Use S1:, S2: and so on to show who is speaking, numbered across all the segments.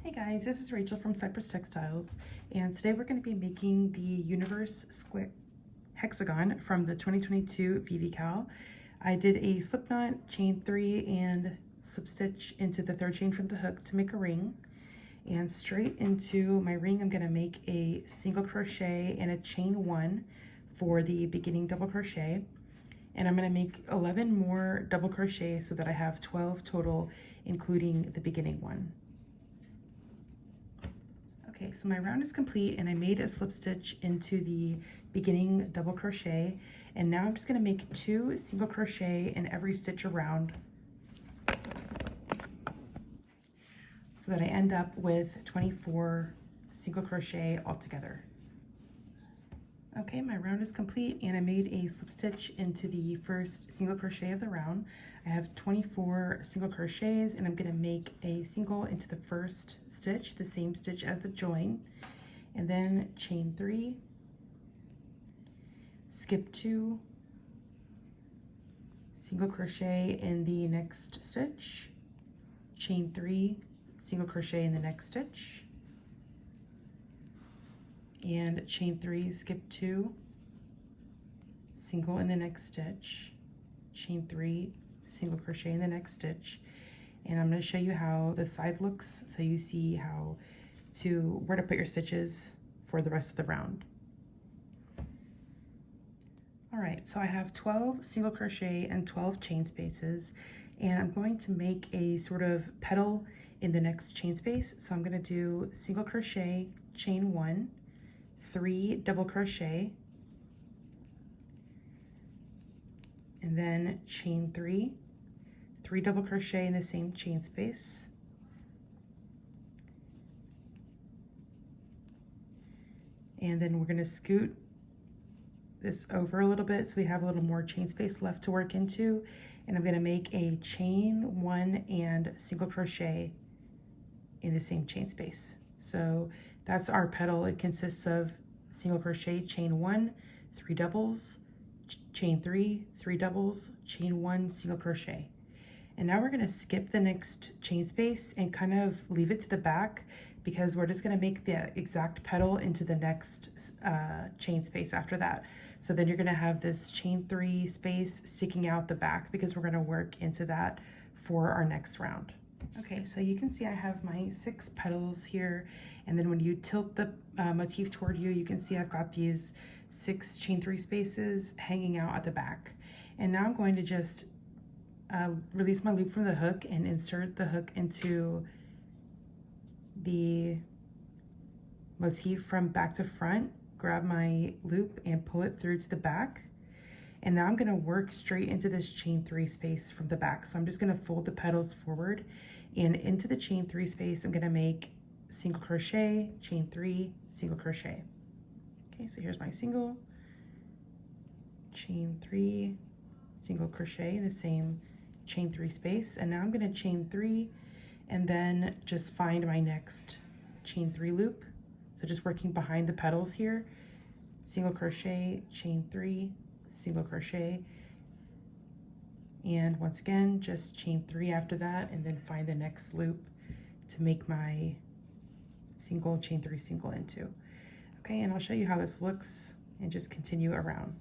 S1: Hey guys, this is Rachel from Cypress Textiles, and today we're going to be making the Universe Square Hexagon from the 2022 VVCAL. I did a slip knot, chain 3, and slip stitch into the third chain from the hook to make a ring. And straight into my ring, I'm going to make a single crochet and a chain 1 for the beginning double crochet. And I'm going to make 11 more double crochets so that I have 12 total, including the beginning one. Okay, so my round is complete and I made a slip stitch into the beginning double crochet, and now I'm just going to make 2 single crochet in every stitch around so that I end up with 24 single crochet altogether. Okay, my round is complete and I made a slip stitch into the first single crochet of the round. I have 24 single crochets and I'm going to make a single into the first stitch, the same stitch as the join, and then chain 3, skip 2, single crochet in the next stitch, chain 3, single crochet in the next stitch, and chain 3, skip 2, single in the next stitch, chain 3, single crochet in the next stitch. And I'm going to show you how the side looks so you see where to put your stitches for the rest of the round. All right, so I have 12 single crochet and 12 chain spaces, and I'm going to make a sort of petal in the next chain space. So I'm going to do single crochet, chain 1, 3 double crochet, and then chain 3, 3 double crochet in the same chain space, and then we're going to scoot this over a little bit so we have a little more chain space left to work into, and I'm going to make a chain 1 and single crochet in the same chain space. So that's our petal. It consists of single crochet, chain 1, 3 doubles, chain 3, 3 doubles, chain 1, single crochet. And now we're going to skip the next chain space and kind of leave it to the back because we're just going to make the exact petal into the next chain space after that. So then you're going to have this chain 3 space sticking out the back because we're going to work into that for our next round. Okay, so you can see I have my 6 petals here, and then when you tilt the motif toward you, you can see I've got these 6 chain 3 spaces hanging out at the back. And now I'm going to just release my loop from the hook and insert the hook into the motif from back to front, grab my loop and pull it through to the back. And now I'm going to work straight into this chain 3 space from the back. So I'm just going to fold the petals forward, and into the chain 3 space I'm going to make single crochet, chain 3, single crochet. Okay, so here's my single, chain 3, single crochet in the same chain 3 space, and now I'm going to chain 3 and then just find my next chain 3 loop. So just working behind the petals here, single crochet, chain 3, single crochet, and once again just chain 3 after that, and then find the next loop to make my single, chain 3, single into. Okay, and I'll show you how this looks and just continue around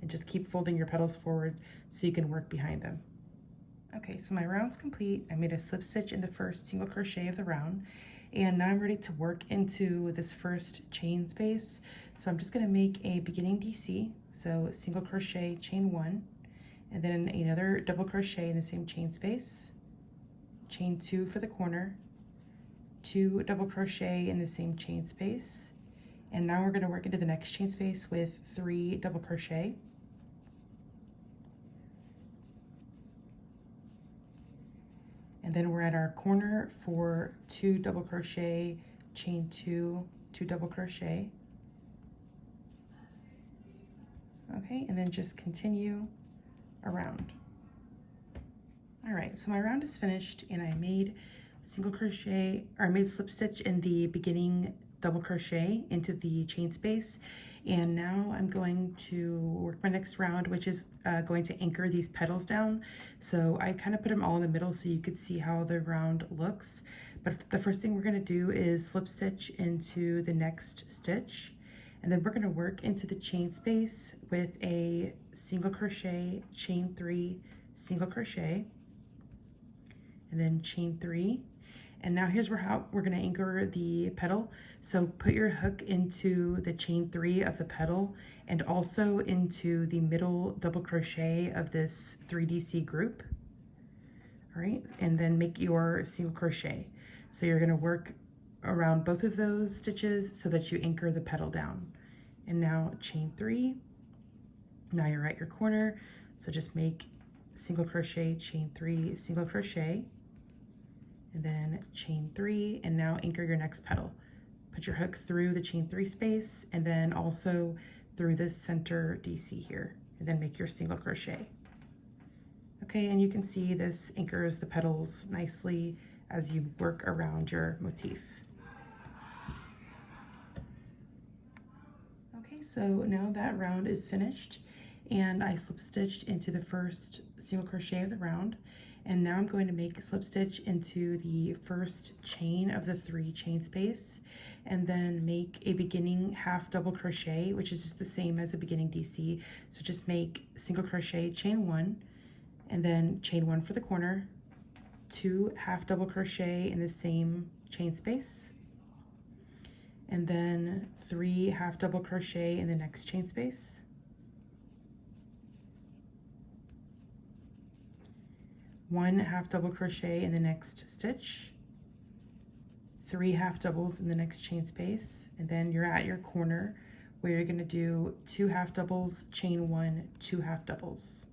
S1: and just keep folding your petals forward so you can work behind them. Okay, so my round's complete. I made a slip stitch in the first single crochet of the round, and now I'm ready to work into this first chain space. So I'm just going to make a beginning DC, so single crochet, chain 1, and then another double crochet in the same chain space, chain 2 for the corner, 2 double crochet in the same chain space, and now we're going to work into the next chain space with 3 double crochet, and then we're at our corner for 2 double crochet, chain 2, 2 double crochet. Okay, and then just continue around. All right, so my round is finished and I made single crochet, or I made slip stitch in the beginning double crochet into the chain space, and now I'm going to work my next round, which is going to anchor these petals down. So I kind of put them all in the middle so you could see how the round looks, But the first thing we're going to do is slip stitch into the next stitch, and then we're going to work into the chain space with a single crochet, chain 3, single crochet, and then chain 3. And now here's how we're going to anchor the petal. So put your hook into the chain 3 of the petal and also into the middle double crochet of this 3DC group. All right, and then make your single crochet. So you're going to work around both of those stitches so that you anchor the petal down. And now chain 3. Now you're at your corner, so just make single crochet, chain 3, single crochet, and then chain 3, and now anchor your next petal. Put your hook through the chain 3 space and then also through this center DC here, and then make your single crochet. Okay, and you can see this anchors the petals nicely as you work around your motif. Okay, so now that round is finished, and I slip stitched into the first single crochet of the round, and now I'm going to make a slip stitch into the first chain of the 3 chain space, and then make a beginning half double crochet, which is just the same as a beginning DC. So just make single crochet, chain 1, and then chain 1 for the corner, 2 half double crochet in the same chain space, and then 3 half double crochet in the next chain space, 1 half double crochet in the next stitch, 3 half doubles in the next chain space, and then you're at your corner where you're going to do 2 half doubles, chain 1, 2 half doubles.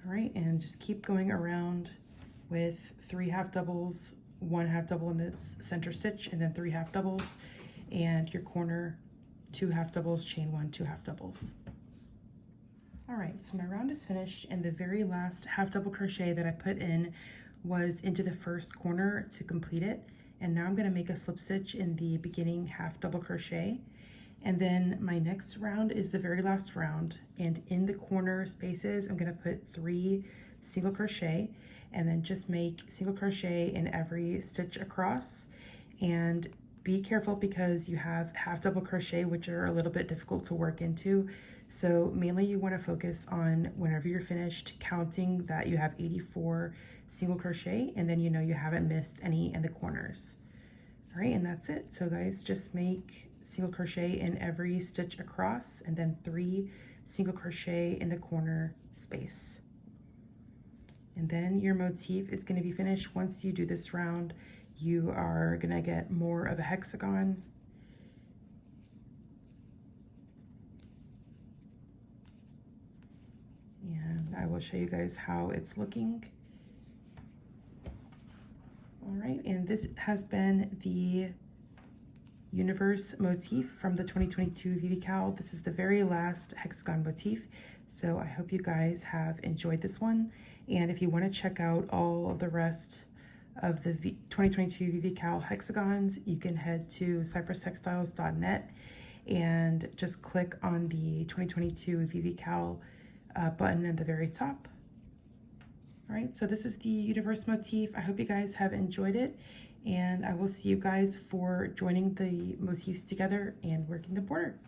S1: All right, and just keep going around with 3 half doubles, 1 half double in this center stitch, and then 3 half doubles, and your corner, 2 half doubles, chain 1, 2 half doubles. All right, so my round is finished, and the very last half double crochet that I put in was into the first corner to complete it. And now I'm going to make a slip stitch in the beginning half double crochet. And then my next round is the very last round, and in the corner spaces I'm going to put 3 single crochet, and then just make single crochet in every stitch across. And be careful because you have half double crochet, which are a little bit difficult to work into. So mainly you want to focus on, whenever you're finished, counting that you have 84 single crochet, and then you know you haven't missed any in the corners. All right, and that's it. So guys, just make single crochet in every stitch across, and then 3 single crochet in the corner space. And then your motif is going to be finished. Once you do this round, you are going to get more of a hexagon. And I will show you guys how it's looking. All right, and this has been the Universe motif from the 2022 VVCAL. This is the very last hexagon motif, so I hope you guys have enjoyed this one. And if you want to check out all of the rest of the 2022 VVCAL hexagons, you can head to cypresstextiles.net and just click on the 2022 VVCAL button at the very top. All right, so this is the Universe motif. I hope you guys have enjoyed it, and I will see you guys for joining the motifs together and working the border.